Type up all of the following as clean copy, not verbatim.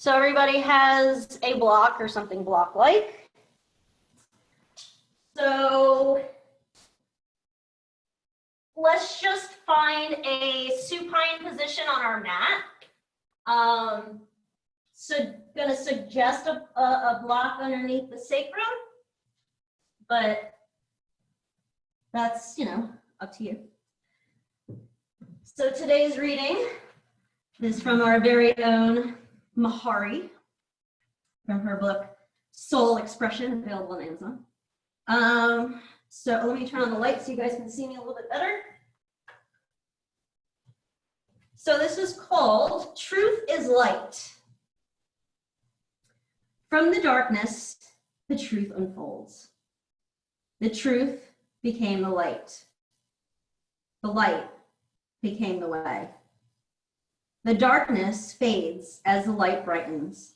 So everybody has a block or something block-like. So let's just find a supine position on our mat. So gonna suggest a block underneath the sacrum, but that's, up to you. So today's reading is from our very own Mahari, from her book, Soul Expression, available on Amazon. So let me turn on the light so you guys can see me a little bit better. So this is called Truth is Light. From the darkness, the truth unfolds. The truth became the light. The light became the way. The darkness fades as the light brightens.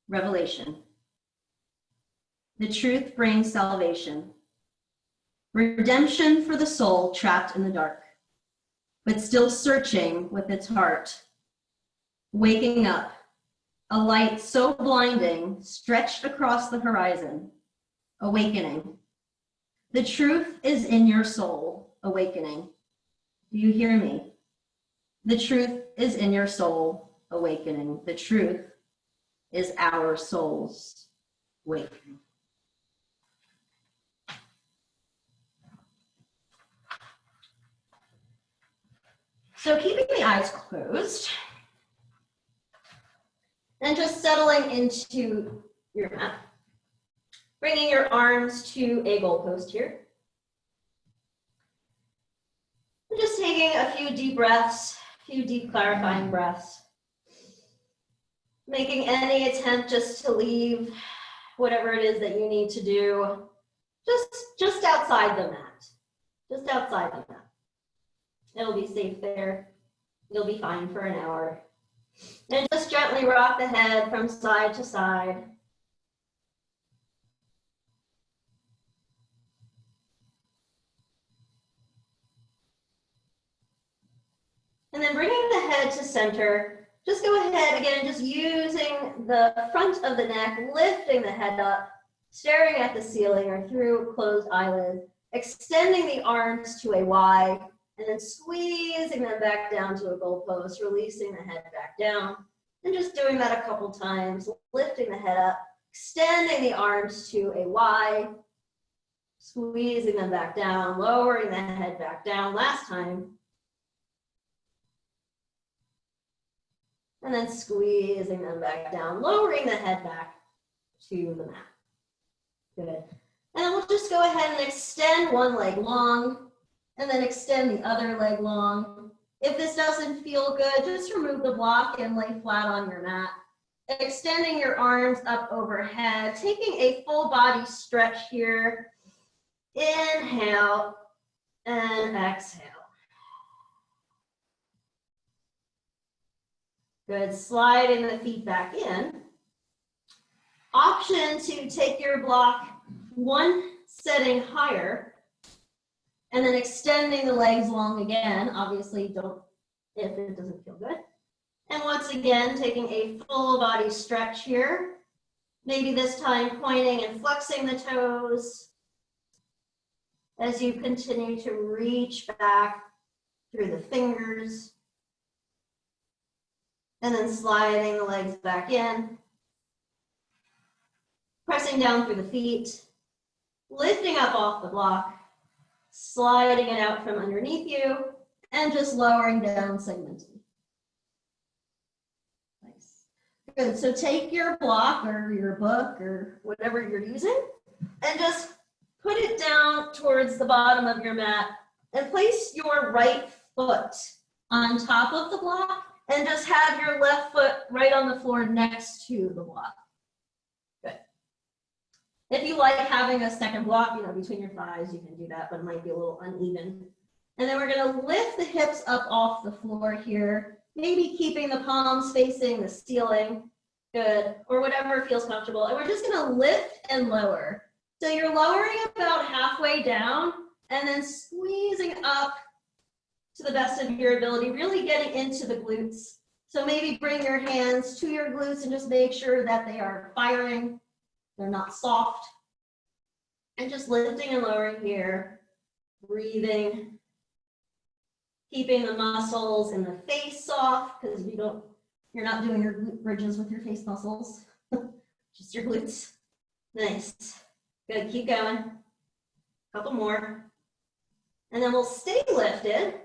Revelation. The truth brings salvation. Redemption for the soul trapped in the dark, but still searching with its heart. Waking up, a light so blinding stretched across the horizon. Awakening. The truth is in your soul. Awakening. Do you hear me? The truth is in your soul. Awakening. The truth is our soul's awakening. So keeping the eyes closed and just settling into your mat, bringing your arms to a goalpost here. And just taking a few deep breaths, a few deep clarifying breaths. Making any attempt just to leave whatever it is that you need to do just outside the mat. Just outside the mat. It'll be safe there. You'll be fine for an hour. And just gently rock the head from side to side. And then bringing the head to center, just go ahead again, just using the front of the neck, lifting the head up, staring at the ceiling or through closed eyelids, extending the arms to a Y, and then squeezing them back down to a goalpost, releasing the head back down. And just doing that a couple times, lifting the head up, extending the arms to a Y, squeezing them back down, lowering the head back down. Last time. And then squeezing them back down, lowering the head back to the mat. Good. And then we'll just go ahead and extend one leg long, and then extend the other leg long. If this doesn't feel good, just remove the block and lay flat on your mat. Extending your arms up overhead, taking a full body stretch here. Inhale and exhale. Good, sliding the feet back in. Option to take your block one setting higher and then extending the legs long again. Obviously don't if it doesn't feel good. And once again, taking a full body stretch here. Maybe this time pointing and flexing the toes as you continue to reach back through the fingers. And then sliding the legs back in. Pressing down through the feet. Lifting up off the block. Sliding it out from underneath you. And just lowering down, segmenting. Nice. Good. So take your block or your book or whatever you're using and just put it down towards the bottom of your mat and place your right foot on top of the block. And just have your left foot right on the floor next to the block. Good. If you like having a second block, between your thighs, you can do that, but it might be a little uneven. And then we're gonna lift the hips up off the floor here, maybe keeping the palms facing the ceiling. Good, or whatever feels comfortable. And we're just gonna lift and lower. So you're lowering about halfway down and then squeezing up to the best of your ability, really getting into the glutes, So maybe bring your hands to your glutes and just make sure that they are firing. They're not soft. And just lifting and lowering here, breathing, keeping the muscles in the face soft because you're not doing your glute bridges with your face muscles, just your glutes. Nice. Good, keep going. Couple more. And then we'll stay lifted,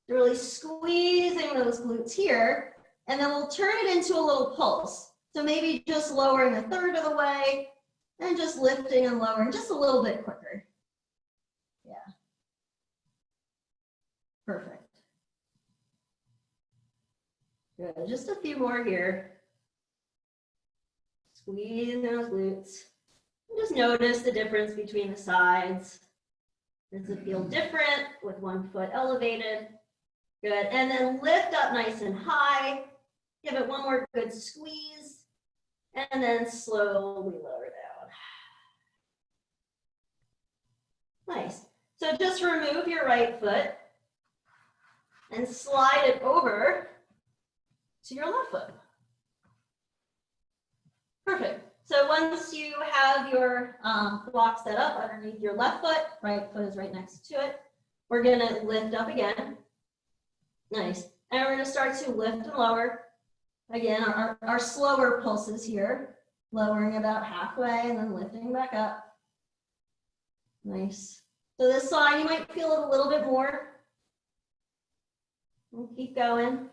really squeezing those glutes here, and then we'll turn it into a little pulse. So maybe just lowering a third of the way and just lifting and lowering just a little bit quicker. Yeah. Perfect. Good, just a few more here. Squeeze those glutes. And just notice the difference between the sides. Does it feel different with one foot elevated? Good, and then lift up nice and high. Give it one more good squeeze, and then slowly lower down. Nice. So just remove your right foot and slide it over to your left foot. Perfect. So once you have your block set up underneath your left foot, right foot is right next to it, we're gonna lift up again. Nice. And we're gonna start to lift and lower. Again, our slower pulses here, lowering about halfway and then lifting back up. Nice. So this side, you might feel it a little bit more. We'll keep going.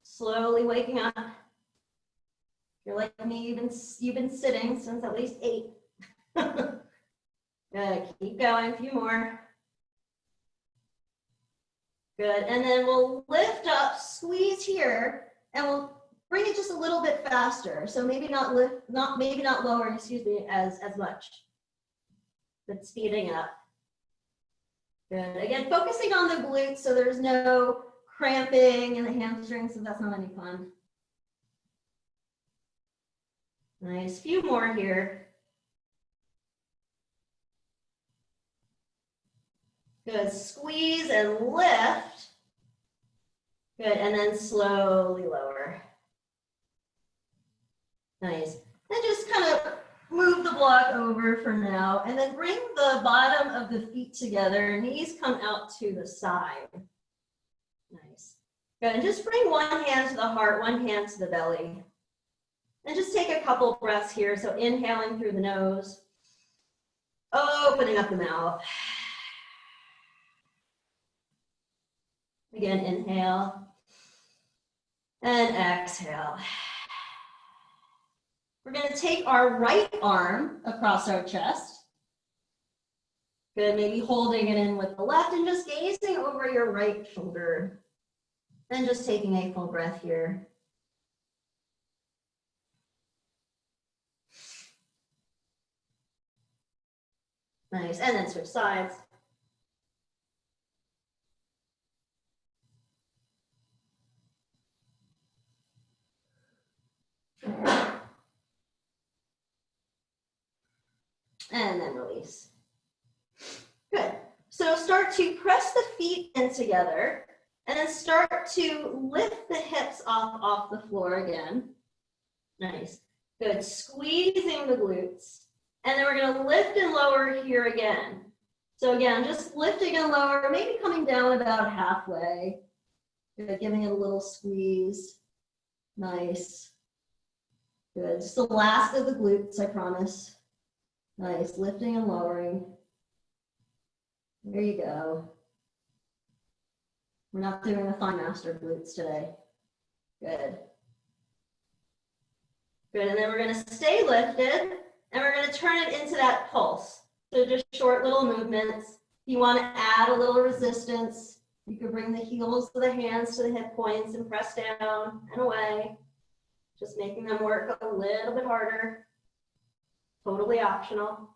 Slowly waking up. You're like me, you've been sitting since at least 8. Good, keep going, a few more. Good, and then we'll lift up, squeeze here, and we'll bring it just a little bit faster. So maybe not lowering, excuse me, as much, but speeding up. Good, again, focusing on the glutes so there's no cramping in the hamstrings, so that's not any fun. Nice, few more here. Good, squeeze and lift. Good, and then slowly lower. Nice, and just kind of move the block over for now, and then bring the bottom of the feet together, knees come out to the side. Nice, good, and just bring one hand to the heart, one hand to the belly. And just take a couple breaths here. So inhaling through the nose, opening up the mouth. Again, inhale and exhale. We're going to take our right arm across our chest. Good, maybe holding it in with the left and just gazing over your right shoulder. And just taking a full breath here. Nice, and then switch sides. And then release. Good. So start to press the feet in together and then start to lift the hips off the floor again. Nice. Good. Squeezing the glutes. And then we're going to lift and lower here again. So again, just lifting and lower, maybe coming down about halfway. Good. Giving it a little squeeze. Nice. Good. Just the last of the glutes, I promise. Nice. Lifting and lowering. There you go. We're not doing the Thigh Master glutes today. Good. Good. And then we're going to stay lifted. And we're going to turn it into that pulse. So just short little movements. If you want to add a little resistance, you can bring the heels of the hands to the hip points and press down and away. Just making them work a little bit harder. Totally optional.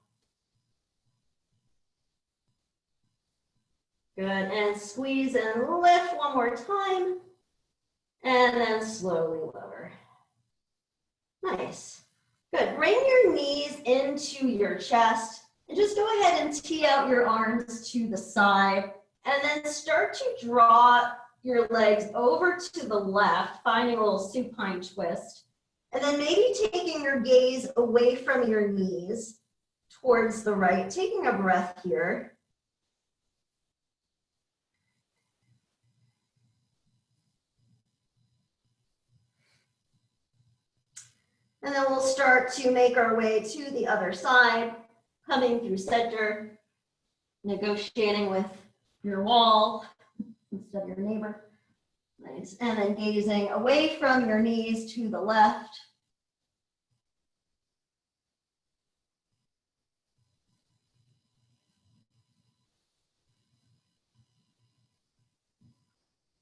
Good, and squeeze and lift one more time. And then slowly lower. Nice. Good, bring your knees into your chest and just go ahead and tee out your arms to the side and then start to draw your legs over to the left, finding a little supine twist. And then maybe taking your gaze away from your knees towards the right, taking a breath here. And then we'll start to make our way to the other side, coming through center, negotiating with your wall instead of your neighbor. Nice. And then gazing away from your knees to the left.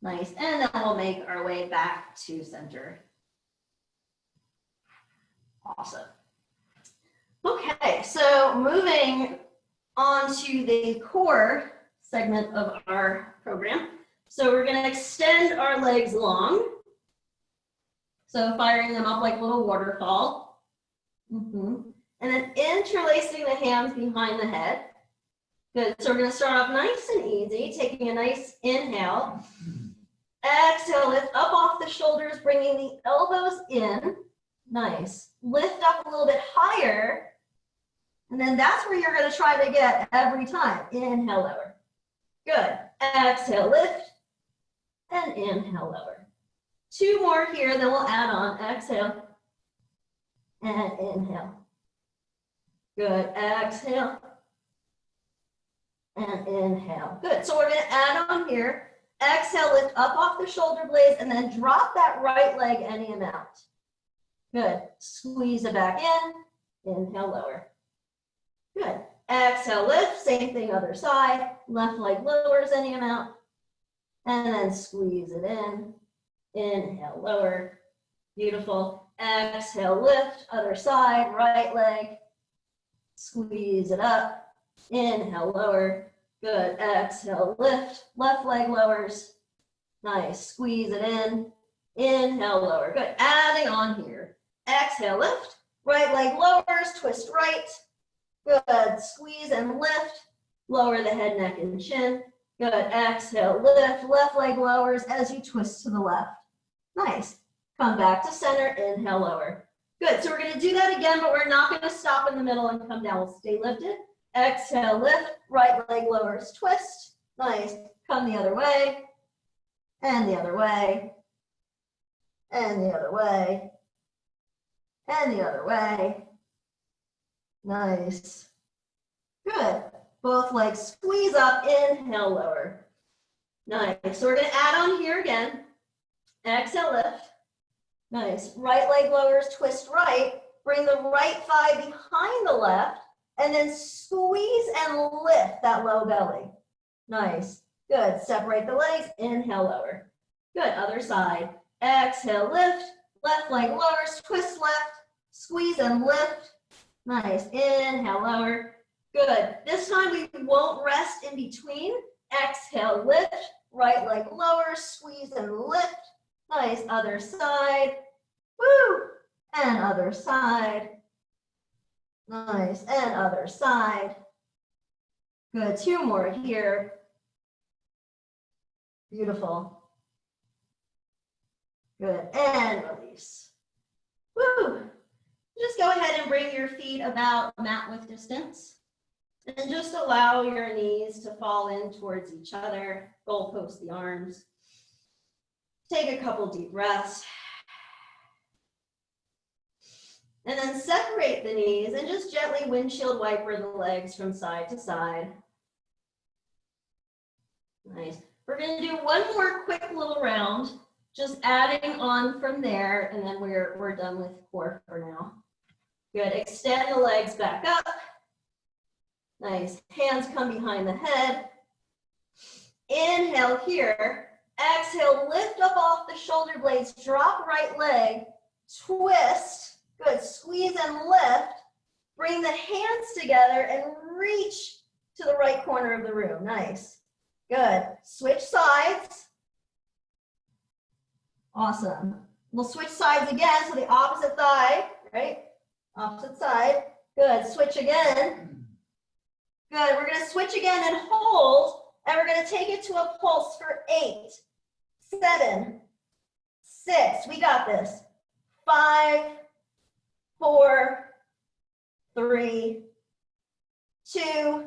Nice. And then we'll make our way back to center. Awesome. Okay, so moving on to the core segment of our program. So we're going to extend our legs long. So firing them up like a little waterfall. And then interlacing the hands behind the head. Good. So we're going to start off nice and easy, taking a nice inhale. Exhale, lift up off the shoulders, bringing the elbows in. Nice. Lift up a little bit higher. And then that's where you're going to try to get every time. Inhale, lower. Good. Exhale, lift. And inhale, lower. 2 more here, then we'll add on. Exhale. And inhale. Good. Exhale. And inhale. Good. So we're going to add on here. Exhale, lift up off the shoulder blades, and then drop that right leg any amount. Good. Squeeze it back in. Inhale, lower. Good. Exhale, lift. Same thing, other side. Left leg lowers any amount. And then squeeze it in. Inhale, lower. Beautiful. Exhale, lift. Other side. Right leg. Squeeze it up. Inhale, lower. Good. Exhale, lift. Left leg lowers. Nice. Squeeze it in. Inhale, lower. Good. Adding on here. Exhale, lift. Right leg lowers. Twist right. Good. Squeeze and lift. Lower the head, neck, and chin. Good. Exhale, lift. Left leg lowers as you twist to the left. Nice. Come back to center. Inhale, lower. Good. So we're going to do that again, but we're not going to stop in the middle and come down. We'll stay lifted. Exhale, lift, right leg lowers, twist. Nice. Come the other way, and the other way, and the other way, and the other way. Nice. Good. Both legs squeeze up, inhale, lower. Nice. So we're going to add on here again. Exhale, lift. Nice. Right leg lowers, twist right. Bring the right thigh behind the left. And then squeeze and lift that low belly. Nice. Good. Separate the legs. Inhale, lower. Good. Other side. Exhale, lift. Left leg lowers. Twist left. Squeeze and lift. Nice. Inhale, lower. Good. This time we won't rest in between. Exhale, lift. Right leg lowers. Squeeze and lift. Nice. Other side. Woo. And other side. Nice. And other side. Good. 2 more here. Beautiful. Good. And release. Woo. Just go ahead and bring your feet about mat width distance. And just allow your knees to fall in towards each other. Goalpost the arms. Take a couple deep breaths. And then separate the knees and just gently windshield wiper the legs from side to side. Nice. We're going to do one more quick little round, just adding on from there, and then we're done with core for now. Good. Extend the legs back up. Nice. Hands come behind the head. Inhale here. Exhale, lift up off the shoulder blades, drop right leg, twist. Good. Squeeze and lift. Bring the hands together and reach to the right corner of the room. Nice. Good. Switch sides. Awesome. We'll switch sides again. So the opposite thigh, right? Opposite side. Good. Switch again. Good. We're going to switch again and hold. And we're going to take it to a pulse for 8, 7, 6, we got this. 5, 4, 3, 2,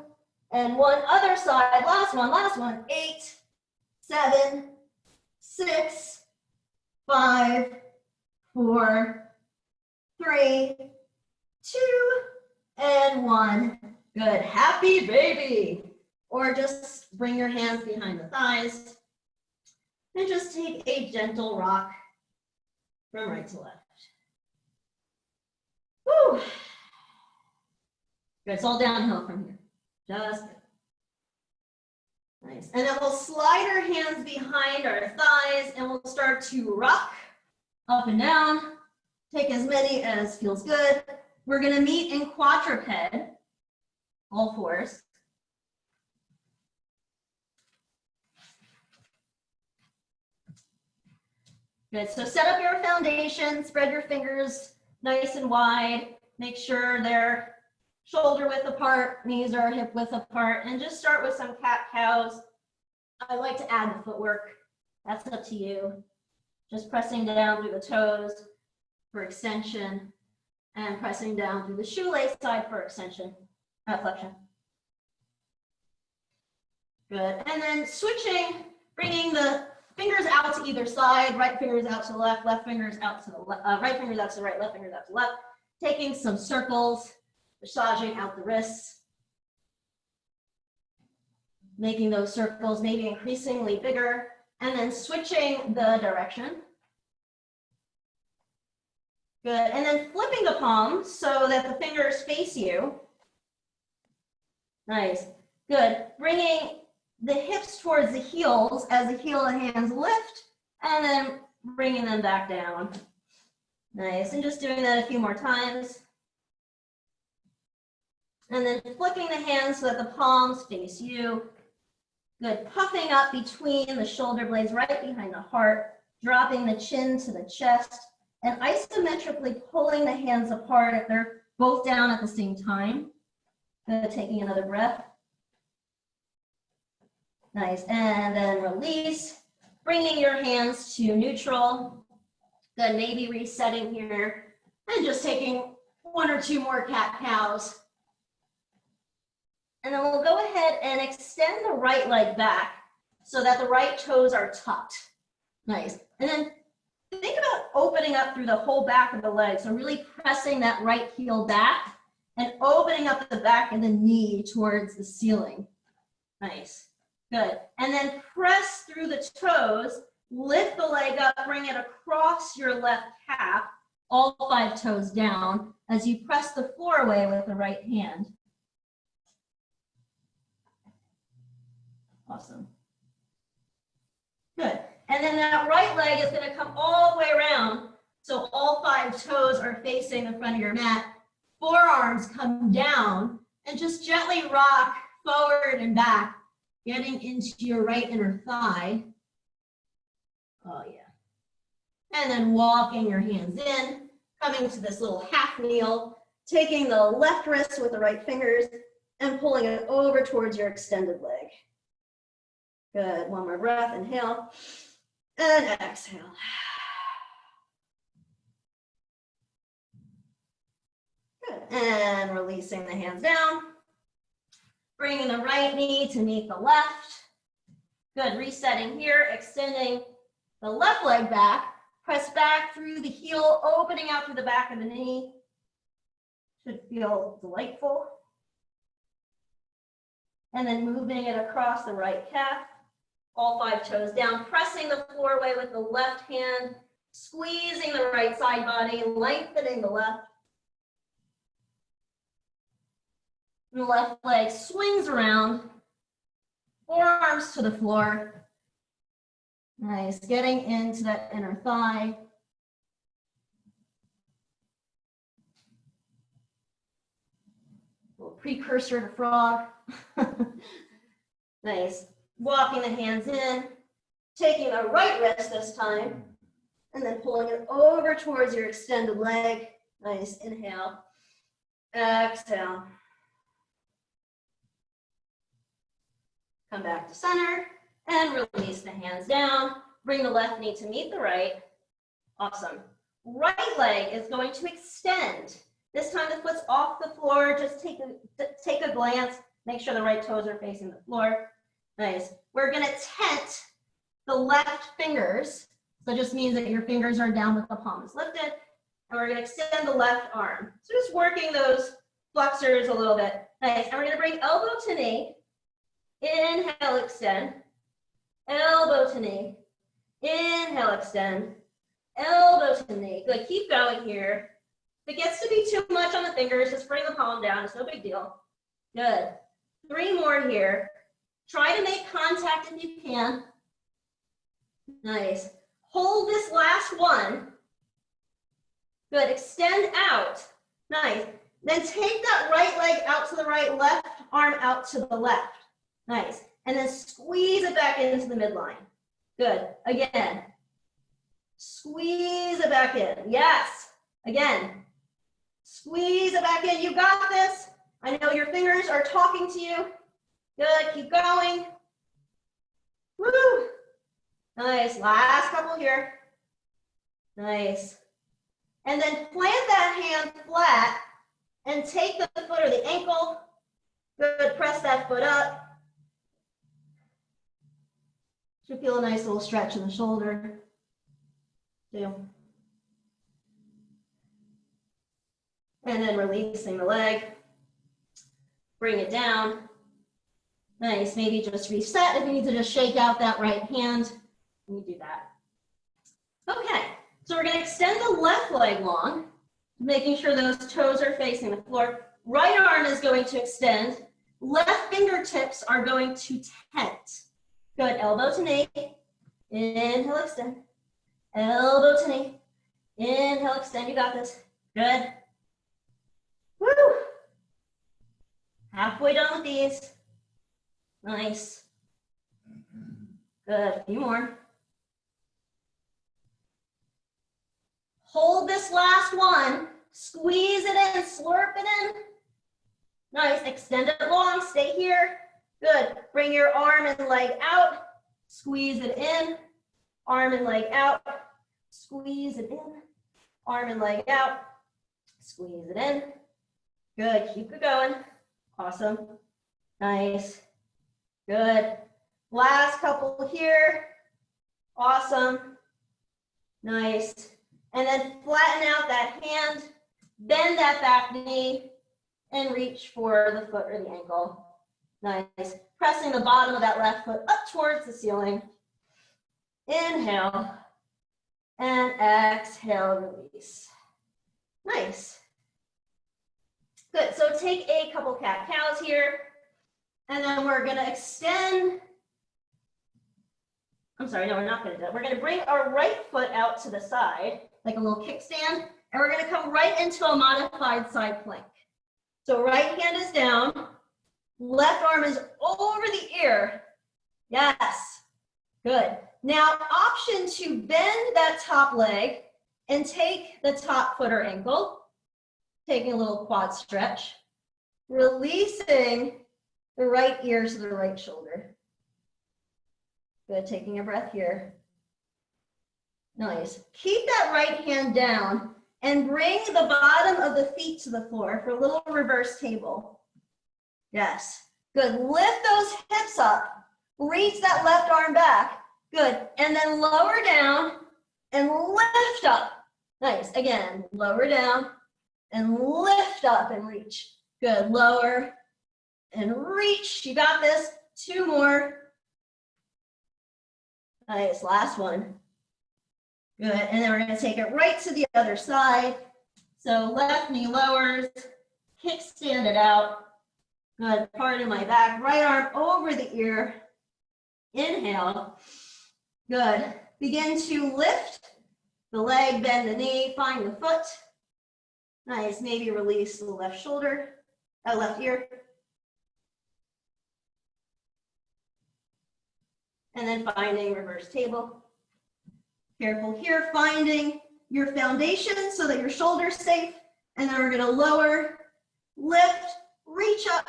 and one other side. Last one. 8, 7, 6, 5, 4, 3, 2, and 1. Good. Happy baby. Or just bring your hands behind the thighs and just take a gentle rock from right to left. Woo. Good. It's all downhill from here. Just good. Nice. And then we'll slide our hands behind our thighs and we'll start to rock up and down. Take as many as feels good. We're going to meet in quadruped, all fours. Good. So set up your foundation, spread your fingers nice and wide. Make sure they're shoulder width apart, knees are hip width apart, and just start with some cat-cows. I like to add the footwork. That's up to you. Just pressing down through the toes for extension and pressing down through the shoelace side for extension, flexion. Good. And then switching, bringing the fingers out to either side, right fingers out to the left, left fingers out to the left, right fingers out to the right, left fingers out to the left. Taking some circles, massaging out the wrists. Making those circles maybe increasingly bigger, and then switching the direction. Good, and then flipping the palms so that the fingers face you. Nice, good. Bringing the hips towards the heels as the heel of the hands lift, and then bringing them back down. Nice, and just doing that a few more times. And then flipping the hands so that the palms face you. Good, puffing up between the shoulder blades right behind the heart, dropping the chin to the chest, and isometrically pulling the hands apart if they're both down at the same time. Good, taking another breath. Nice, and then release, bringing your hands to neutral. Good, maybe resetting here, and just taking 1 or 2 more cat-cows. And then we'll go ahead and extend the right leg back so that the right toes are tucked. Nice. And then think about opening up through the whole back of the leg. So really pressing that right heel back and opening up the back of the knee towards the ceiling. Nice. Good. And then press through the toes, lift the leg up, bring it across your left calf, all 5 toes down as you press the floor away with the right hand. Awesome. Good. And then that right leg is going to come all the way around. So all 5 toes are facing the front of your mat. Forearms come down and just gently rock forward and back, getting into your right inner thigh. Oh, yeah. And then walking your hands in, coming to this little half kneel, taking the left wrist with the right fingers and pulling it over towards your extended leg. Good, 1 more breath, inhale, and exhale. Good, and releasing the hands down. Bringing the right knee to meet the left. Good, resetting here, extending the left leg back. Press back through the heel, opening out through the back of the knee. Should feel delightful. And then moving it across the right calf. All 5 toes down, pressing the floor away with the left hand, squeezing the right side body, lengthening the left. And the left leg swings around, forearms to the floor. Nice, getting into that inner thigh. A little precursor to frog. Nice. Walking the hands in, taking the right wrist this time, and then pulling it over towards your extended leg. Nice, inhale, exhale. Come back to center and release the hands down. Bring the left knee to meet the right. Awesome. Right leg is going to extend. This time the foot's off the floor. Just take a glance. Make sure the right toes are facing the floor. Nice. We're going to tent the left fingers. So it just means that your fingers are down with the palms lifted. And we're going to extend the left arm. So just working those flexors a little bit. Nice. And we're going to bring elbow to knee. Inhale, extend. Elbow to knee. Inhale, extend. Elbow to knee. Good. Keep going here. If it gets to be too much on the fingers, just bring the palm down. It's no big deal. Good. 3 more here. Try to make contact if you can. Nice. Hold this last one. Good. Extend out. Nice. Then take that right leg out to the right, left arm out to the left. Nice. And then squeeze it back into the midline. Good. Again. Squeeze it back in. Yes. Again. Squeeze it back in. You got this. I know your fingers are talking to you. Good. Keep going. Woo. Nice. Last couple here. Nice. And then plant that hand flat and take the foot or the ankle. Good. Press that foot up. Should feel a nice little stretch in the shoulder. 2. And then releasing the leg. Bring it down. Nice. Maybe just reset if you need to just shake out that right hand. Let me do that. Okay. So we're going to extend the left leg long, making sure those toes are facing the floor. Right arm is going to extend. Left fingertips are going to tent. Good. Elbow to knee. Inhale, extend. Elbow to knee. Inhale, extend. You got this. Good. Woo. Halfway done with these. Nice. Good. A few more. Hold this last one. Squeeze it in. Slurp it in. Nice. Extend it long. Stay here. Good. Bring your arm and leg out. Squeeze it in. Arm and leg out. Squeeze it in. Arm and leg out. Squeeze it in. Good. Keep it going. Awesome. Nice. Good. Last couple here. Awesome. Nice. And then flatten out that hand. Bend that back knee and reach for the foot or the ankle. Nice. Pressing the bottom of that left foot up towards the ceiling. Inhale. And exhale, release. Nice. Good. So take a couple cat-cows here. And then we're going to extend. I'm sorry, no, we're not going to do that. We're going to bring our right foot out to the side, like a little kickstand. And we're going to come right into a modified side plank. So right hand is down. Left arm is over the ear. Yes. Good. Now, option to bend that top leg and take the top foot or ankle. Taking a little quad stretch. Releasing the right ear to the right shoulder. Good. Taking a breath here. Nice. Keep that right hand down and bring the bottom of the feet to the floor for a little reverse table. Yes. Good. Lift those hips up. Reach that left arm back. Good. And then lower down and lift up. Nice. Again, lower down and lift up and reach. Good. Lower and reach. You got this. 2 more. Nice. Last one. Good. And then we're going to take it right to the other side. So left knee lowers. Kickstand it out. Good. Pardon my back. Right arm over the ear. Inhale. Good. Begin to lift the leg, bend the knee, find the foot. Nice. Maybe release the left shoulder, left ear. And then finding reverse table. Careful here, finding your foundation so that your shoulder's safe. And then we're going to lower, lift, reach up.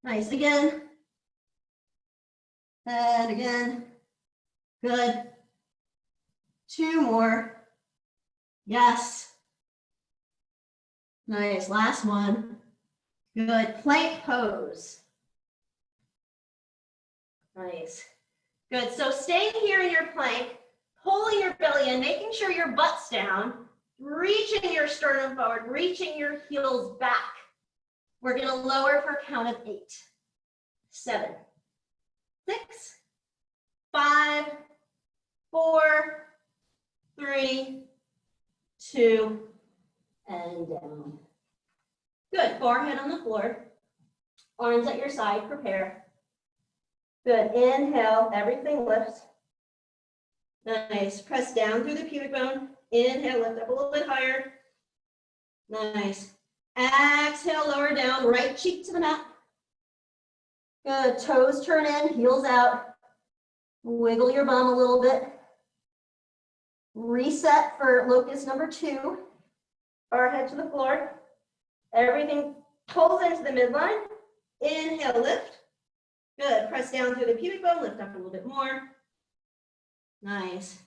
Nice. Again. And again. Good. 2 more. 2 more. Yes. Nice, last one. Good, plank pose. Nice. Good, so staying here in your plank, pulling your belly in, making sure your butt's down, reaching your sternum forward, reaching your heels back. We're gonna lower for a count of 8, 7, 6, 5, 4, 3, 2, and down. Good, forehead on the floor, arms at your side, prepare. Good, inhale, everything lifts. Nice, press down through the pubic bone. Inhale, lift up a little bit higher. Nice. Exhale, lower down, right cheek to the mat. Good, toes turn in, heels out. Wiggle your bum a little bit. Reset for locust number 2. Forehead to the floor. Everything pulls into the midline. Inhale, lift. Good, press down through the pubic bone, lift up a little bit more. Nice.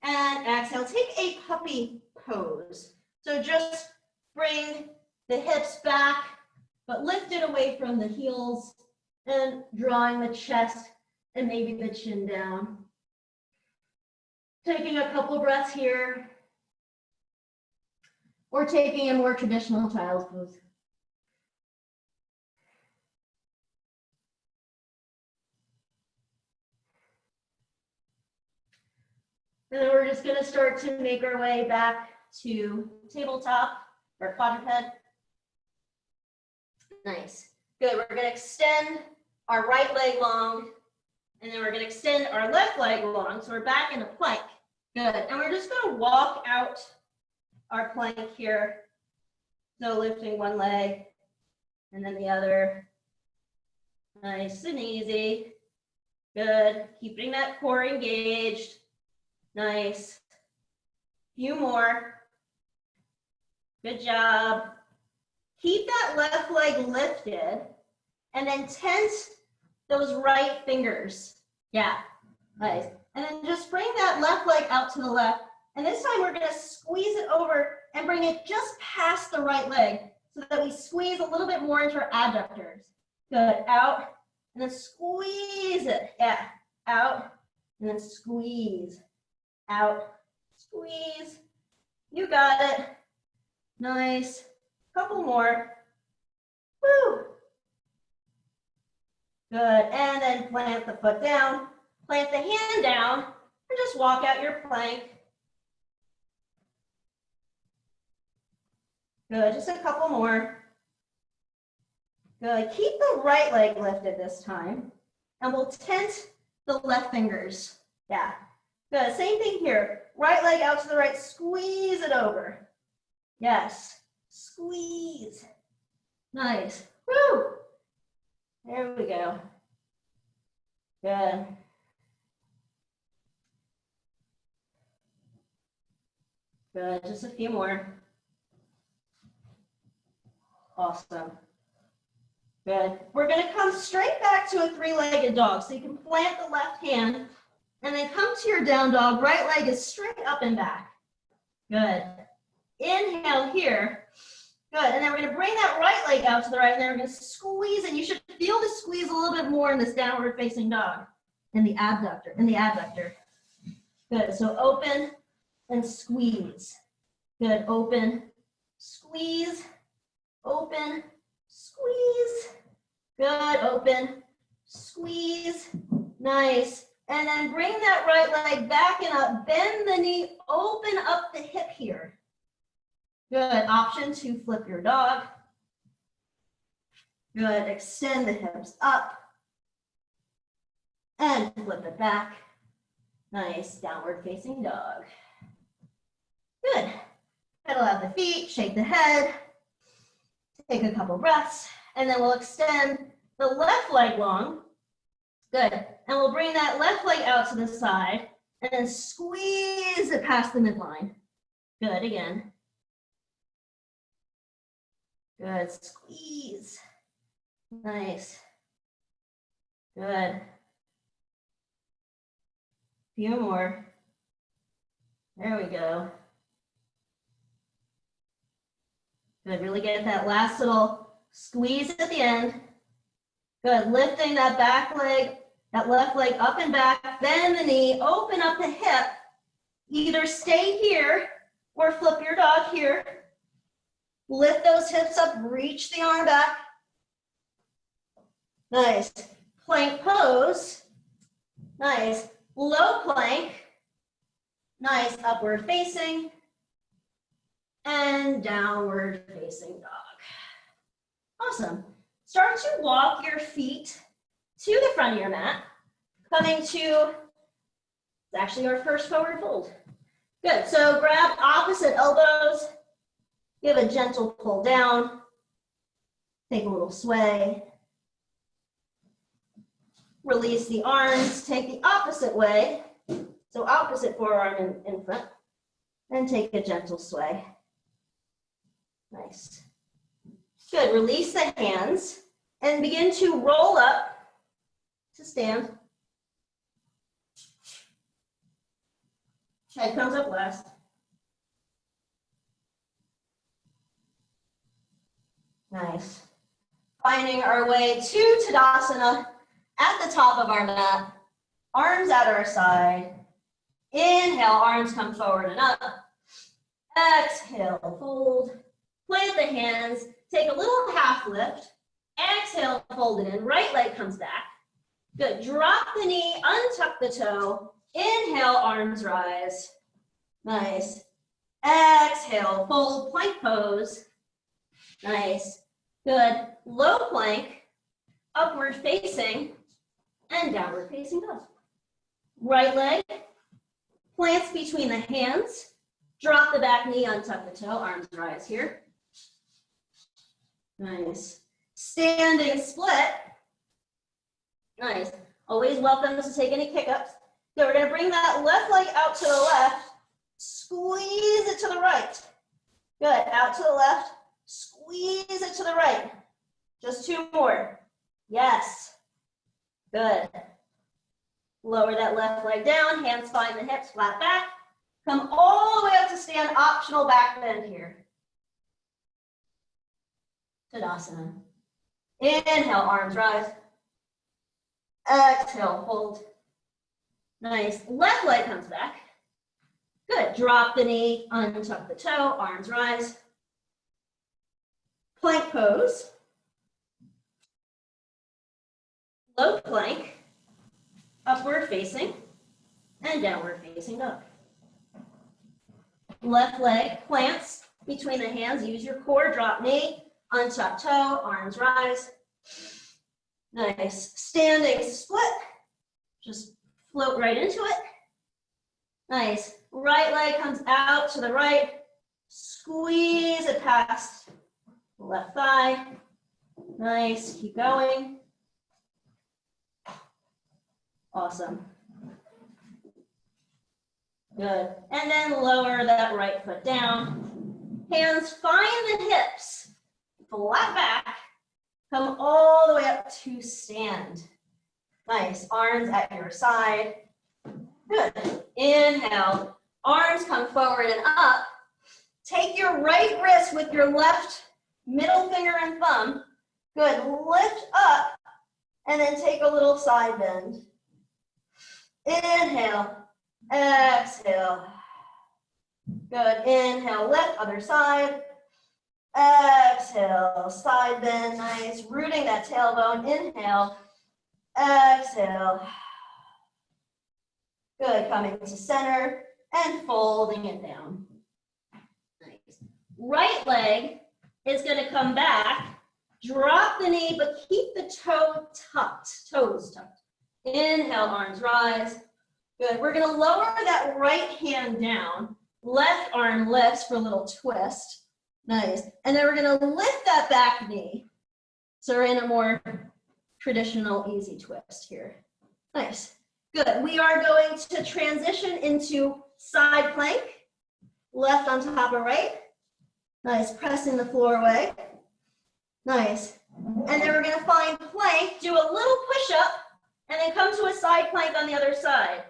And exhale, take a puppy pose. So just bring the hips back, but lift it away from the heels and drawing the chest and maybe the chin down. Taking a couple breaths here, or taking a more traditional child's pose. And then we're just going to start to make our way back to tabletop or quadruped. Nice. Good. We're going to extend our right leg long, and then we're going to extend our left leg long. So we're back in a plank. Good. And we're just going to walk out our plank here. So lifting one leg and then the other. Nice and easy. Good. Keeping that core engaged. Nice. Few more. Good job. Keep that left leg lifted and then tense those right fingers. Yeah, nice. And then just bring that left leg out to the left. And this time we're gonna squeeze it over and bring it just past the right leg so that we squeeze a little bit more into our adductors. Good, out, and then squeeze it. Yeah, out, and then squeeze. Out, squeeze. You got it. Nice. Couple more. Woo. Good. And then plant the foot down. Plant the hand down. And just walk out your plank. Good. Just a couple more. Good. Keep the right leg lifted this time. And we'll tense the left fingers. Yeah. Good, same thing here. Right leg out to the right, squeeze it over. Yes, squeeze. Nice, woo. There we go. Good. Good, just a few more. Awesome. Good. We're gonna come straight back to a 3-legged dog. So you can plant the left hand and then come to your down dog. Right leg is straight up and back. Good. Inhale here. Good. And then we're going to bring that right leg out to the right. And then we're going to squeeze. And you should feel the squeeze a little bit more in this downward facing dog. In the adductor. Good. So open and squeeze. Good. Open, squeeze, open, squeeze. Good. Open, squeeze. Nice. And then bring that right leg back and up, bend the knee, open up the hip here. Good, option to flip your dog. Good, extend the hips up and flip it back. Nice, downward facing dog. Good, pedal out the feet, shake the head, take a couple breaths, and then we'll extend the left leg long. Good. And we'll bring that left leg out to the side and then squeeze it past the midline. Good, again. Good, squeeze. Nice. Good. Few more. There we go. Good, really get that last little squeeze at the end. Good, lifting that back leg, that left leg up and back, bend the knee, open up the hip. Either stay here or flip your dog here. Lift those hips up, reach the arm back. Nice. Plank pose. Nice. Low plank. Nice. Upward facing. And downward facing dog. Awesome. Start to walk your feet to the front of your mat. Coming to, it's actually our first forward fold. Good. So grab opposite elbows. Give a gentle pull down. Take a little sway. Release the arms. Take the opposite way. So opposite forearm in front. And take a gentle sway. Nice. Good. Release the hands and begin to roll up to stand. Head comes up last. Nice. Finding our way to Tadasana at the top of our mat. Arms at our side. Inhale, arms come forward and up. Exhale, fold. Plant the hands. Take a little half lift. Exhale, fold it in. Right leg comes back. Good. Drop the knee, untuck the toe. Inhale, arms rise. Nice. Exhale, fold, plank pose. Nice. Good. Low plank, upward facing, and downward facing dog. Right leg plants between the hands. Drop the back knee, untuck the toe, arms rise here. Nice. Standing split. Nice. Always welcome to take any kick-ups. So we're going to bring that left leg out to the left. Squeeze it to the right. Good. Out to the left. Squeeze it to the right. Just two more. Yes. Good. Lower that left leg down. Hands find the hips, flat back. Come all the way up to stand. Optional back bend here. Tadasana. Inhale, arms rise. Exhale, hold. Nice. Left leg comes back. Good. Drop the knee, untuck the toe, arms rise. Plank pose. Low plank. Upward facing and downward facing dog. Left leg plants between the hands. Use your core. Drop knee, untuck toe, arms rise. Nice. Standing split. Just float right into it. Nice. Right leg comes out to the right. Squeeze it past the left thigh. Nice. Keep going. Awesome. Good. And then lower that right foot down. Hands find the hips. Flat back. Come all the way up to stand. Nice. Arms at your side. Good. Inhale. Arms come forward and up. Take your right wrist with your left middle finger and thumb. Good. Lift up and then take a little side bend. Inhale. Exhale. Good. Inhale. Lift. Other side. Exhale. Side bend. Nice. Rooting that tailbone. Inhale. Exhale. Good. Coming to center and folding it down. Nice. Right leg is going to come back. Drop the knee, but keep the toe tucked. Toes tucked. Inhale, arms rise. Good. We're going to lower that right hand down. Left arm lifts for a little twist. Nice. And then we're going to lift that back knee. So we're in a more traditional easy twist here. Nice. Good. We are going to transition into side plank. Left on top of right. Nice. Pressing the floor away. Nice. And then we're going to find plank. Do a little push up. And then come to a side plank on the other side.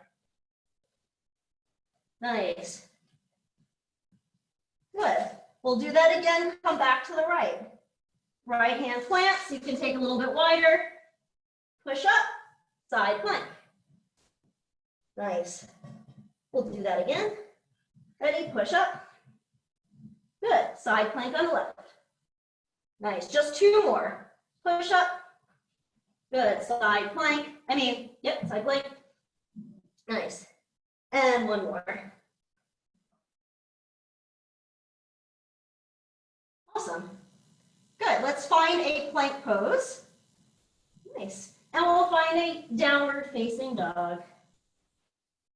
Nice. Good. We'll do that again. Come back to the right. Right hand plants. You can take a little bit wider. Push up. Side plank. Nice. We'll do that again. Ready? Push up. Good. Side plank on the left. Nice. Just two more. Push up. Good. Side plank. Side plank. Nice. And one more. Awesome. Good. Let's find a plank pose. Nice. And we'll find a downward facing dog.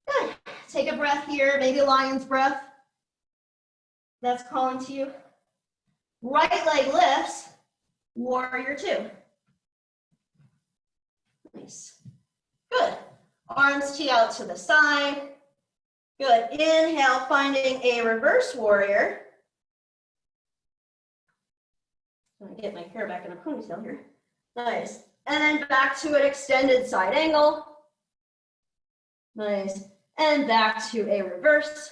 Good. Take a breath here, maybe a lion's breath. That's calling to you. Right leg lifts, warrior two. Nice. Good. Arms tee out to the side. Good. Inhale, finding a reverse warrior. I'm gonna get my hair back in a ponytail here. Nice. And then back to an extended side angle. Nice. And back to a reverse.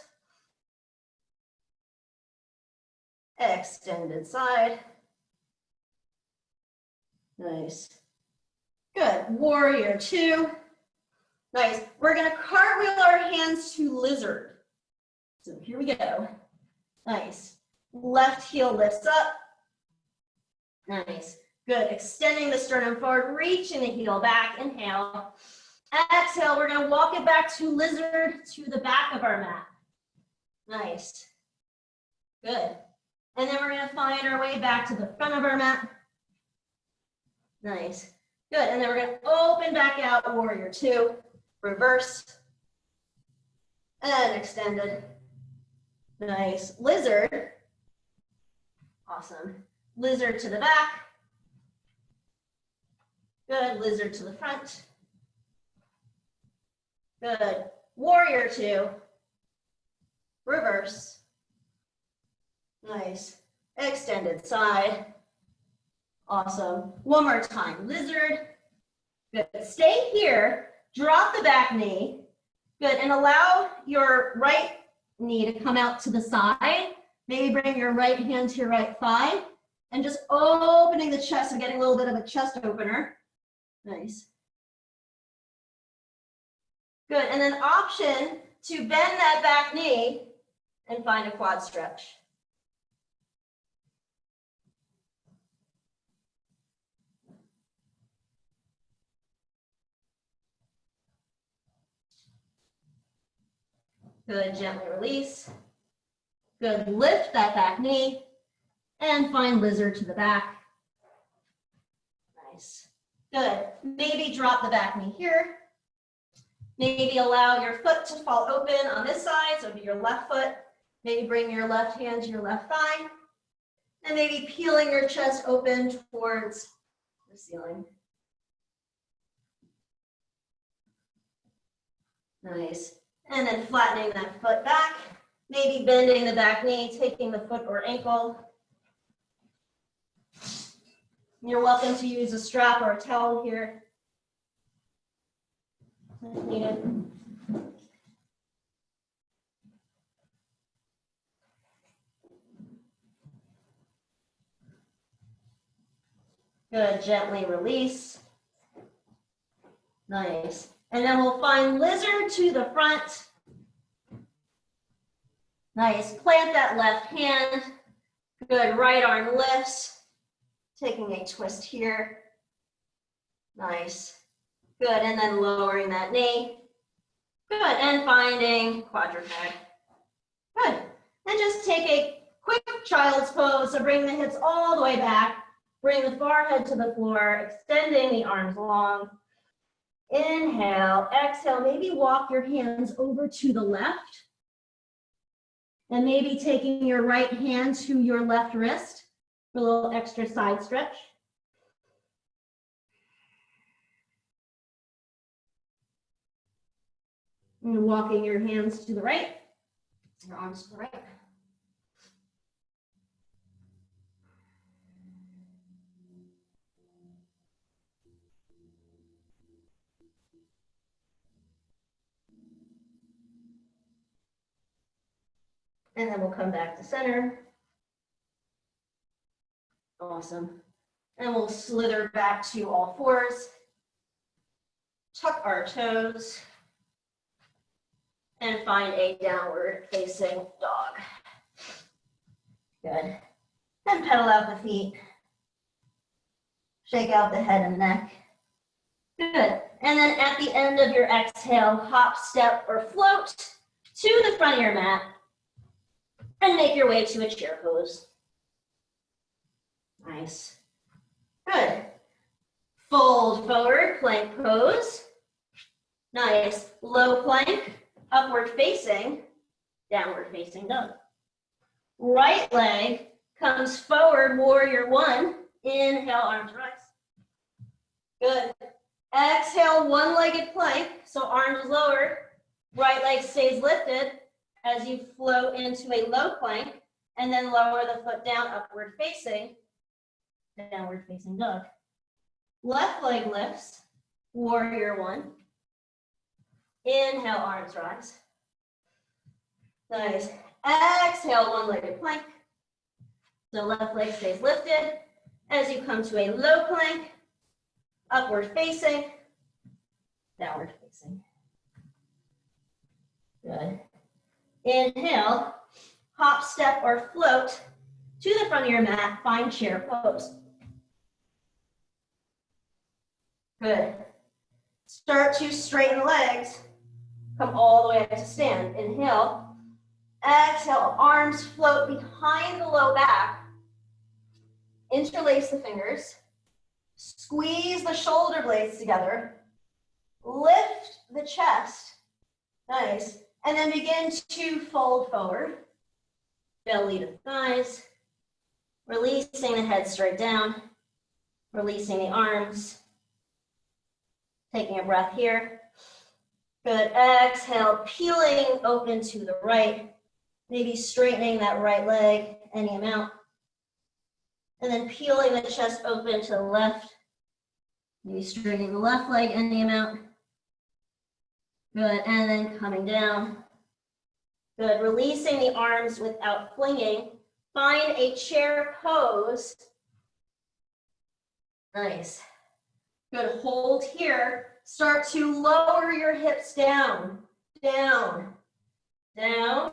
Extended side. Nice. Good. Warrior two. Nice. We're going to cartwheel our hands to lizard. So here we go. Nice. Left heel lifts up. Nice. Good. Extending the sternum forward, reaching the heel back. Inhale. Exhale. We're going to walk it back to lizard to the back of our mat. Nice. Good. And then we're going to find our way back to the front of our mat. Nice. Good. And then we're going to open back out, warrior two, reverse, and extended. Nice. Lizard. Awesome. Lizard to the back. Good. Lizard to the front. Good. Warrior two, reverse. Nice. Extended side. Awesome. One more time. Lizard. Good. Stay here. Drop the back knee. Good. And allow your right knee to come out to the side. Maybe bring your right hand to your right thigh. And just opening the chest and getting a little bit of a chest opener. Nice. Good. And then option to bend that back knee and find a quad stretch. Good, gently release. Good, lift that back knee and find lizard to the back. Nice. Good, maybe drop the back knee here. Maybe allow your foot to fall open on this side, so it'd be your left foot. Maybe bring your left hand to your left thigh. And maybe peeling your chest open towards the ceiling. Nice. And then flattening that foot back, maybe bending the back knee, taking the foot or ankle. You're welcome to use a strap or a towel here if needed. Good, gently release. Nice. And then we'll find lizard to the front. Nice. Plant that left hand. Good. Right arm lifts. Taking a twist here. Nice. Good. And then lowering that knee. Good. And finding quadruped. Good. And just take a quick child's pose. So bring the hips all the way back. Bring the forehead to the floor. Extending the arms long. Inhale, exhale, maybe walk your hands over to the left. And maybe taking your right hand to your left wrist for a little extra side stretch. And walking your hands to the right, your arms to the right. And then we'll come back to center. Awesome. And we'll slither back to all fours. Tuck our toes. And find a downward facing dog. Good. Then pedal out the feet. Shake out the head and the neck. Good. And then at the end of your exhale, hop, step, or float to the front of your mat and make your way to a chair pose. Nice. Good. Fold forward, plank pose. Nice. Low plank, upward facing, downward facing dog. Right leg comes forward, warrior one. Inhale, arms rise. Good. Exhale, one-legged plank, so arms lowered. Right leg stays lifted as you float into a low plank, and then lower the foot down, upward facing, downward facing dog. Left leg lifts, warrior one. Inhale, arms rise. Nice. Exhale, one-legged plank. So left leg stays lifted as you come to a low plank, upward facing, downward facing. Good. Inhale, hop, step, or float to the front of your mat, find chair pose. Good. Start to straighten the legs, come all the way up to stand. Inhale. Exhale, arms float behind the low back. Interlace the fingers. Squeeze the shoulder blades together. Lift the chest. Nice. And then begin to fold forward. Belly to thighs. Releasing the head straight down. Releasing the arms. Taking a breath here. Good. Exhale, peeling open to the right. Maybe straightening that right leg any amount. And then peeling the chest open to the left. Maybe straightening the left leg any amount. Good. And then coming down. Good. Releasing the arms without flinging. Find a chair pose. Nice. Good. Hold here. Start to lower your hips down. Down. Down.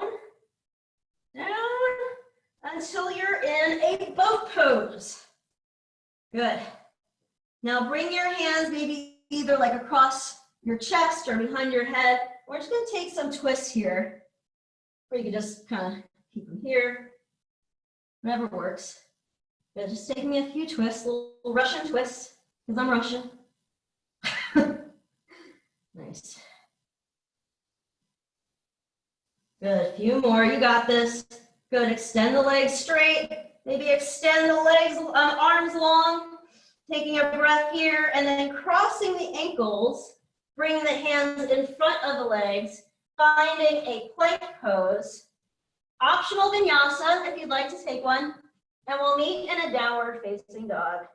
Down until you're in a boat pose. Good. Now bring your hands maybe either like across your chest or behind your head. We're just going to take some twists here. Or you can just kind of keep them here. Whatever works. Good. Just take me a few twists, little Russian twists, because I'm Russian. Nice. Good, a few more, you got this. Good, extend the legs straight. Maybe extend the legs, arms long. Taking a breath here and then crossing the ankles. Bringing the hands in front of the legs. Finding a plank pose. Optional vinyasa if you'd like to take one. And we'll meet in a downward facing dog.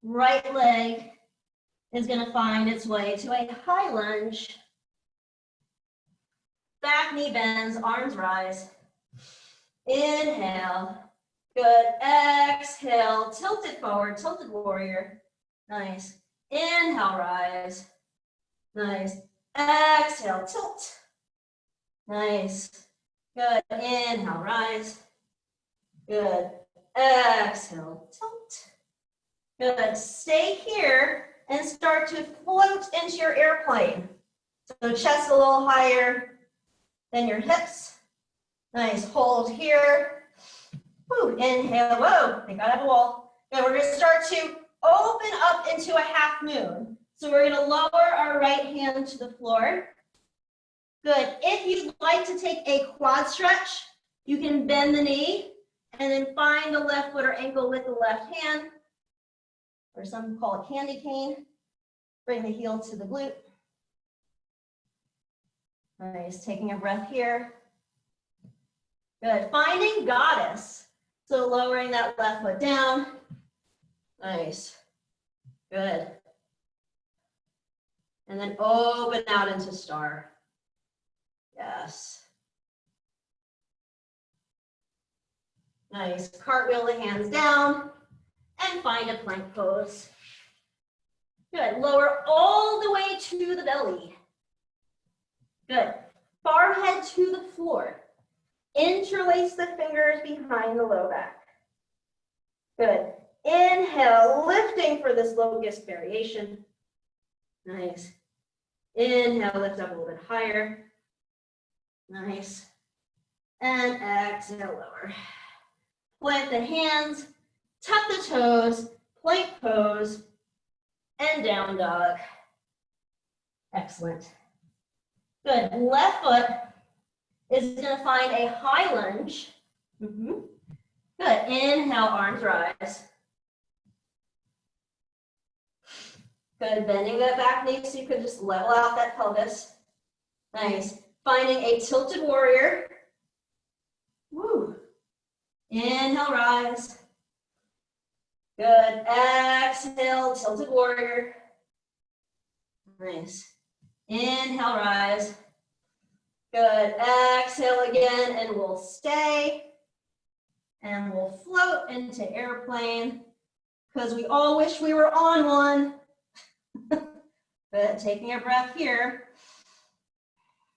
Right leg is going to find its way to a high lunge. Back knee bends, arms rise. Inhale. Good. Exhale. Tilted forward, tilted warrior. Nice. Inhale, rise. Nice. Exhale, tilt. Nice. Good. Inhale, rise. Good. Exhale, tilt. Good. Stay here and start to float into your airplane. So chest a little higher than your hips. Nice. Hold here. Woo. Inhale. Whoa. I got up a wall. Good. We're going to start to open up into a half moon. So we're going to lower our right hand to the floor. Good. If you'd like to take a quad stretch, you can bend the knee and then find the left foot or ankle with the left hand, or some call it candy cane. Bring the heel to the glute. Nice, taking a breath here. Good, finding goddess. So lowering that left foot down. Nice, good. And then open out into star. Yes. Nice. Cartwheel the hands down and find a plank pose. Good. Lower all the way to the belly. Good. Forehead to the floor. Interlace the fingers behind the low back. Good. Inhale, lifting for this locust variation. Nice. Inhale, lift up a little bit higher. Nice. And exhale, lower. Plant the hands, tuck the toes, plank pose, and down dog. Excellent. Good. Left foot is going to find a high lunge. Good. Inhale, arms rise. Good. Bending that back knee so you can just level out that pelvis. Nice. Finding a tilted warrior. Woo. Inhale, rise. Good. Exhale, tilted warrior. Nice. Inhale, rise. Good. Exhale again, and we'll stay. And we'll float into airplane because we all wish we were on one. But taking a breath here.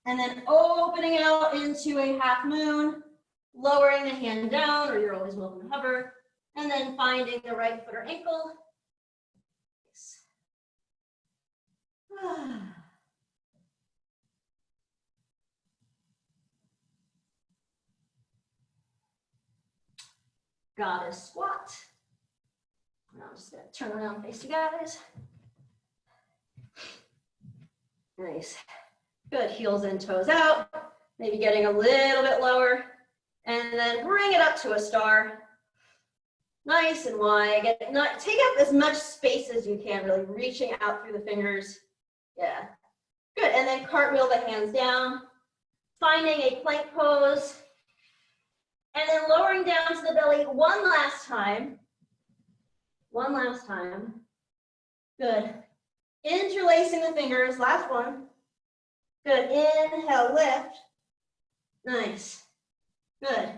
And then opening out into a half moon, lowering the hand down, or you're always welcome to hover. And then finding the right foot or ankle. Goddess squat. And I'm just gonna turn around and face you guys. Nice. Good, heels and toes out. Maybe getting a little bit lower. And then bring it up to a star. Nice and wide. Take up as much space as you can, really reaching out through the fingers. Yeah. Good, and then cartwheel the hands down. Finding a plank pose. And then lowering down to the belly one last time. One last time. Good. Interlacing the fingers, last one. Good, inhale, lift. Nice, good.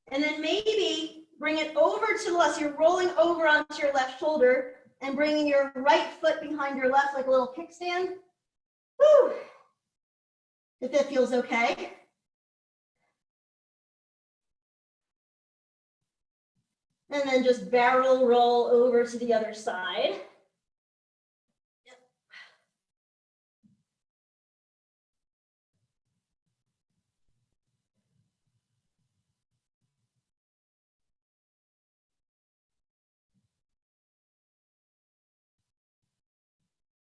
And then maybe bring it over to the left. So you're rolling over onto your left shoulder and bringing your right foot behind your left like a little kickstand. Woo! If that feels okay. And then just barrel roll over to the other side.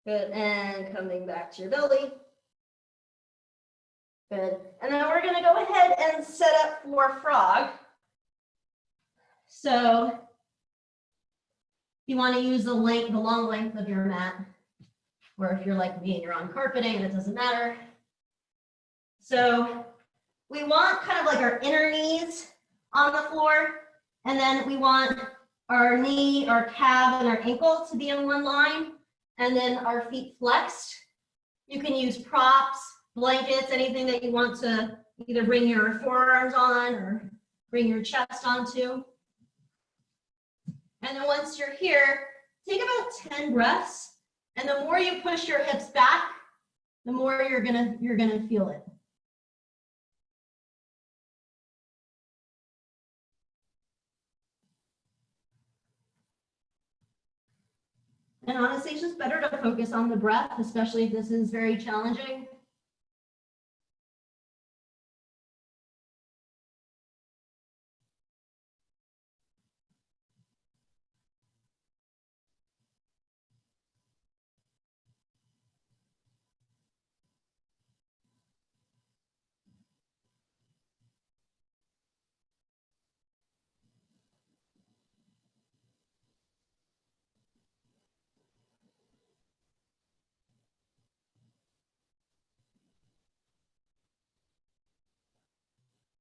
Good, and coming back to your belly. Good, and then we're gonna go ahead and set up for frog. So you wanna use the long length of your mat, or if you're like me and you're on carpeting and it doesn't matter. So we want kind of like our inner knees on the floor, and then we want our knee, our calf, and our ankle to be in one line. And then our feet flexed. You can use props, blankets, anything that you want to either bring your forearms on or bring your chest onto. And then once you're here, take about 10 breaths. And the more you push your hips back, the more you're gonna feel it. And honestly, it's just better to focus on the breath, especially if this is very challenging.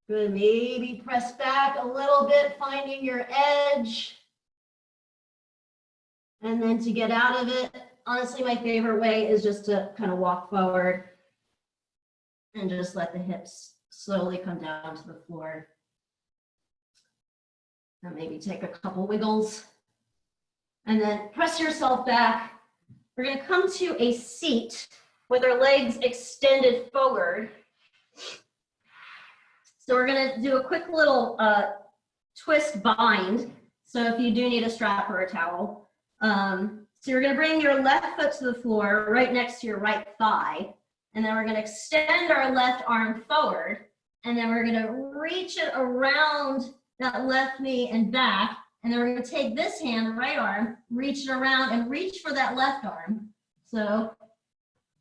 Good, maybe press back a little bit, finding your edge. And then to get out of it, honestly, my favorite way is just to kind of walk forward and just let the hips slowly come down to the floor. And maybe take a couple wiggles. And then press yourself back. We're going to come to a seat with our legs extended forward. So we're going to do a quick little twist bind. So if you do need a strap or a towel. So you're going to bring your left foot to the floor right next to your right thigh. And then we're going to extend our left arm forward. And then we're going to reach it around that left knee and back. And then we're going to take this hand, the right arm, reach it around and reach for that left arm. So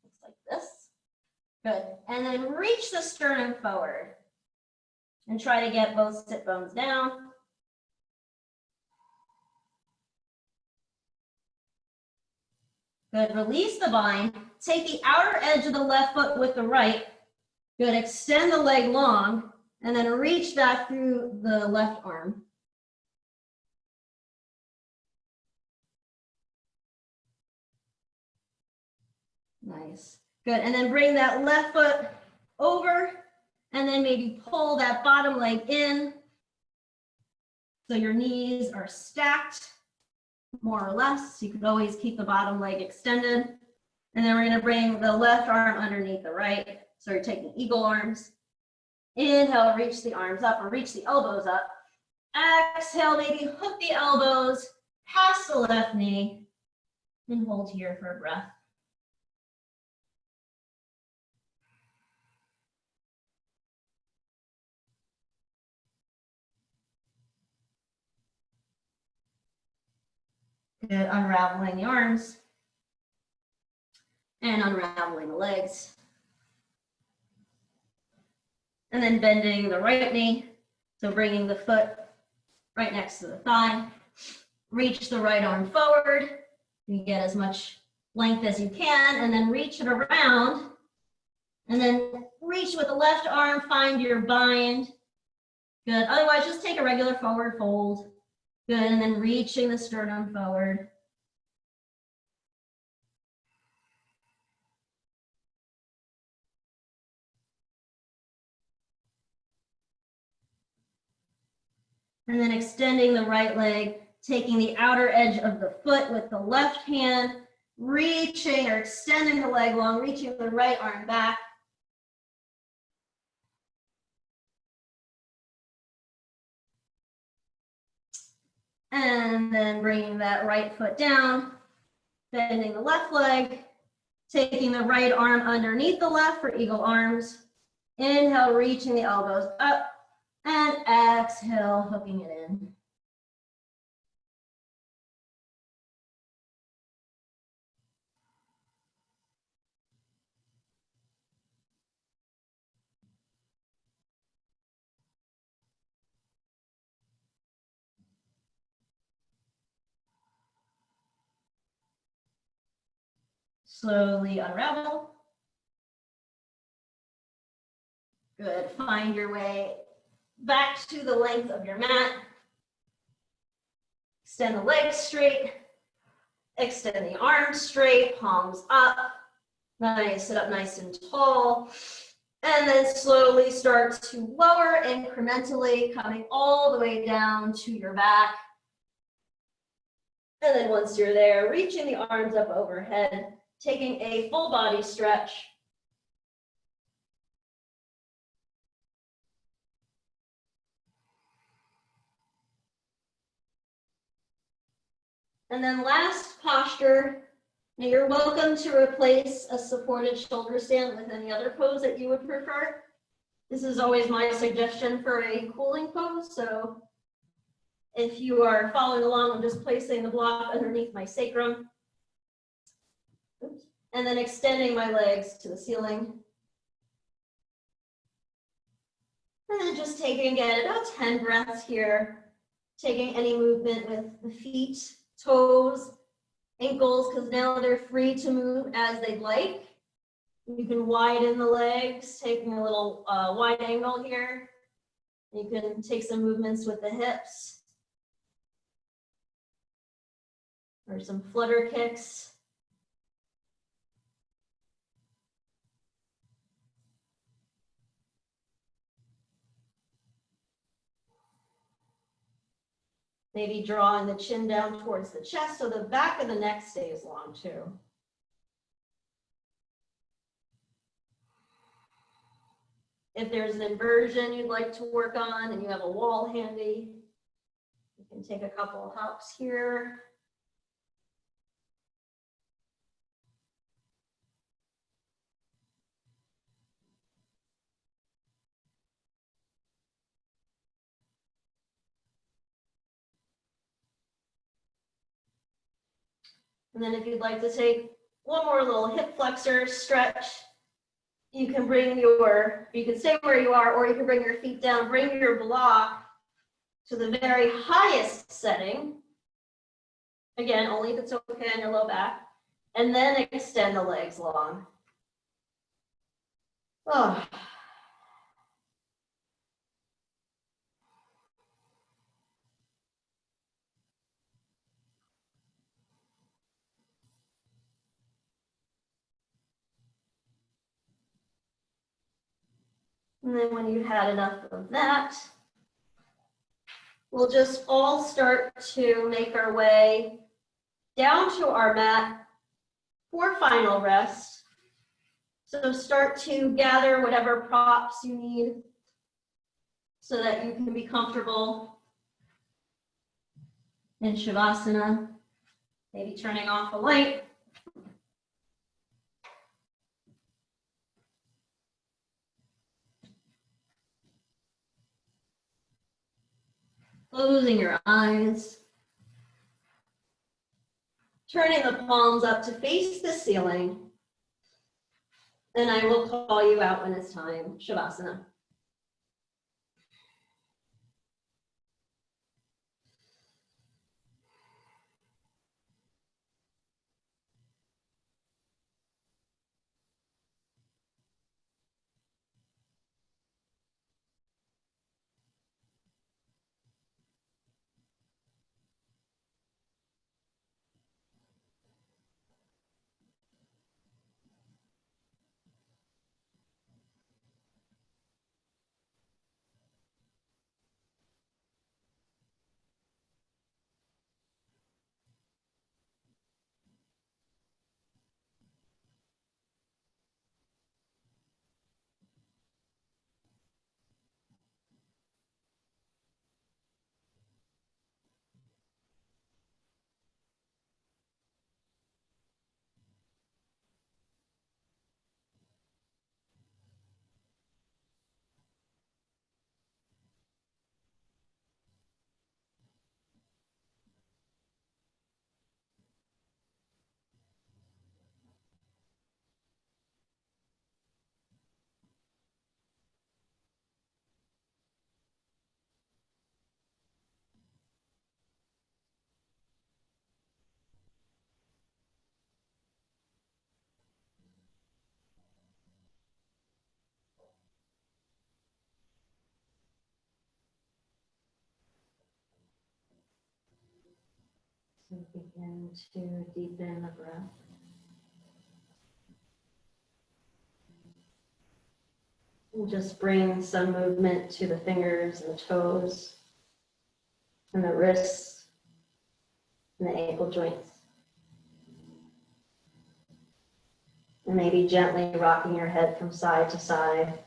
looks like this. Good. And then reach the sternum forward. And try to get both sit bones down. Good. Release the bind. Take the outer edge of the left foot with the right. Good. Extend the leg long and then reach back through the left arm. Nice. Good. And then bring that left foot over and then maybe pull that bottom leg in. So your knees are stacked more or less. You could always keep the bottom leg extended. And then we're going to bring the left arm underneath the right. So you're taking eagle arms. Inhale, reach the arms up or reach the elbows up. Exhale, maybe hook the elbows past the left knee and hold here for a breath. Good, unraveling the arms and unraveling the legs. And then bending the right knee. So bringing the foot right next to the thigh. Reach the right arm forward. You get as much length as you can and then reach it around. And then reach with the left arm, find your bind. Good, otherwise just take a regular forward fold. Good, and then reaching the sternum forward. And then extending the right leg, taking the outer edge of the foot with the left hand, reaching or extending the leg long, reaching the right arm back. And then bringing that right foot down, bending the left leg, taking the right arm underneath the left for eagle arms. Inhale, reaching the elbows up, and exhale, hooking it in. Slowly unravel. Good, find your way back to the length of your mat. Extend the legs straight. Extend the arms straight, palms up. Nice, sit up nice and tall. And then slowly start to lower incrementally, coming all the way down to your back. And then once you're there, reaching the arms up overhead, taking a full body stretch. And then last posture, now you're welcome to replace a supported shoulder stand with any other pose that you would prefer. This is always my suggestion for a cooling pose. So if you are following along, I'm just placing the block underneath my sacrum. Oops. And then extending my legs to the ceiling. And then just taking, again, about 10 breaths here. Taking any movement with the feet, toes, ankles, because now they're free to move as they'd like. You can widen the legs, taking a little wide angle here. You can take some movements with the hips. Or some flutter kicks. Maybe drawing the chin down towards the chest so the back of the neck stays long too. If there's an inversion you'd like to work on and you have a wall handy, you can take a couple hops here. And then if you'd like to take one more little hip flexor stretch, you can stay where you are, or you can bring your feet down, bring your block to the very highest setting. Again, only if it's okay on your low back. And then extend the legs long. Oh. And then when you've had enough of that, we'll just all start to make our way down to our mat for final rest. So start to gather whatever props you need so that you can be comfortable in Shavasana. Maybe turning off the light. Closing your eyes. Turning the palms up to face the ceiling. And I will call you out when it's time, Shavasana. So begin to deepen the breath. And just bring some movement to the fingers and the toes and the wrists and the ankle joints. And maybe gently rocking your head from side to side.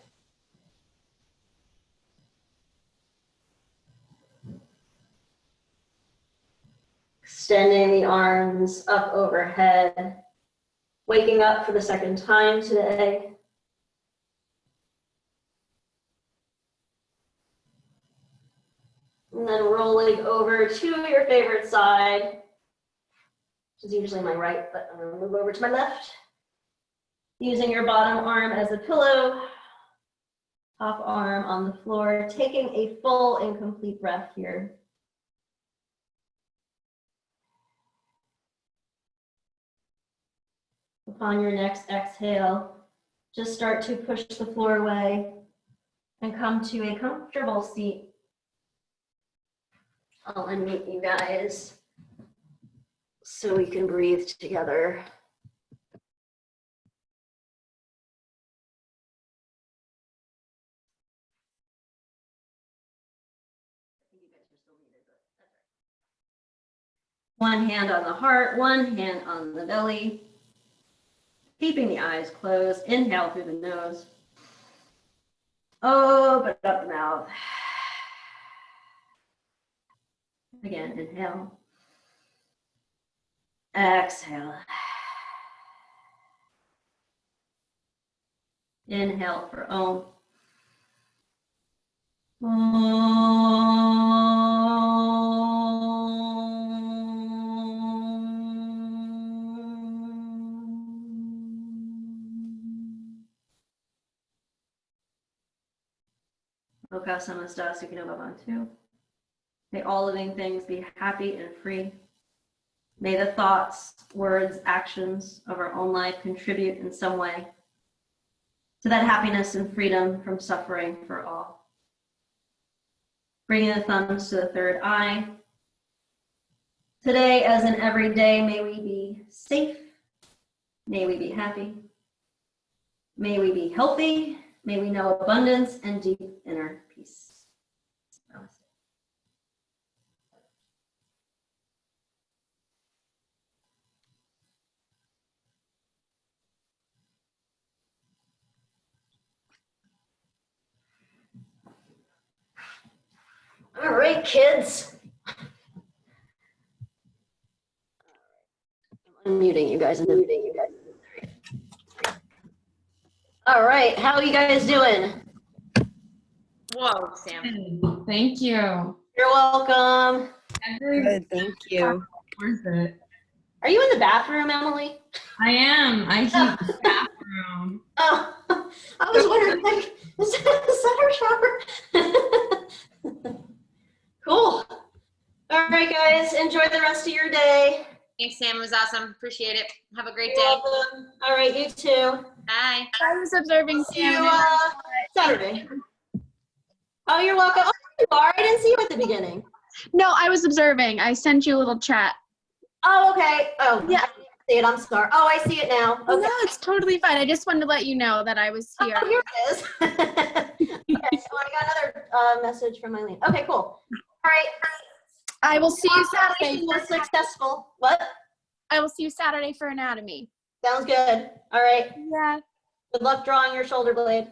Extending the arms up overhead. Waking up for the second time today. And then rolling over to your favorite side, which is usually my right, but I'm gonna move over to my left. Using your bottom arm as a pillow, top arm on the floor, taking a full and complete breath here. Upon your next exhale, just start to push the floor away and come to a comfortable seat. I'll unmute you guys so we can breathe together. I think you guys are still muted, but that's right. One hand on the heart, one hand on the belly. Keeping the eyes closed. Inhale through the nose. Open up the mouth. Again, inhale. Exhale. Inhale for Om. Loka samasta sukhino bhavantu. May all living things be happy and free. May the thoughts, words, actions of our own life contribute in some way to that happiness and freedom from suffering for all. Bringing the thumbs to the third eye. Today, as in every day, may we be safe. May we be happy. May we be healthy. May we know abundance and deep inner peace. Namaste. All right, kids. I'm unmuting you guys. All right, how are you guys doing? Whoa, Sam. Thank you. You're welcome. Good, thank you. Worth it. Are you in the bathroom, Emily? I am. I keep the bathroom. Oh, I was wondering, like, is that our shower? Cool. All right, guys, enjoy the rest of your day. Thanks, Sam. It was awesome. Appreciate it. Have a great You're day. welcome. All right, you too. Bye. I was observing See you Sam. Saturday. Oh, you're welcome. Oh, you are. I didn't see you at the beginning. No, I was observing. I sent you a little chat. Oh, okay. Oh, Yeah. I didn't see it. I'm sorry. Oh, I see it now. Oh, Okay. no, it's totally fine. I just wanted to let you know that I was here. Oh, here it is. Okay, so I got another message from Eileen. Okay, cool. All right. I will see you Saturday. Mission was successful. What? I will see you Saturday for anatomy. Sounds good. All right. Yeah. Good luck drawing your shoulder blade.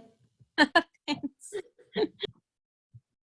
Thanks.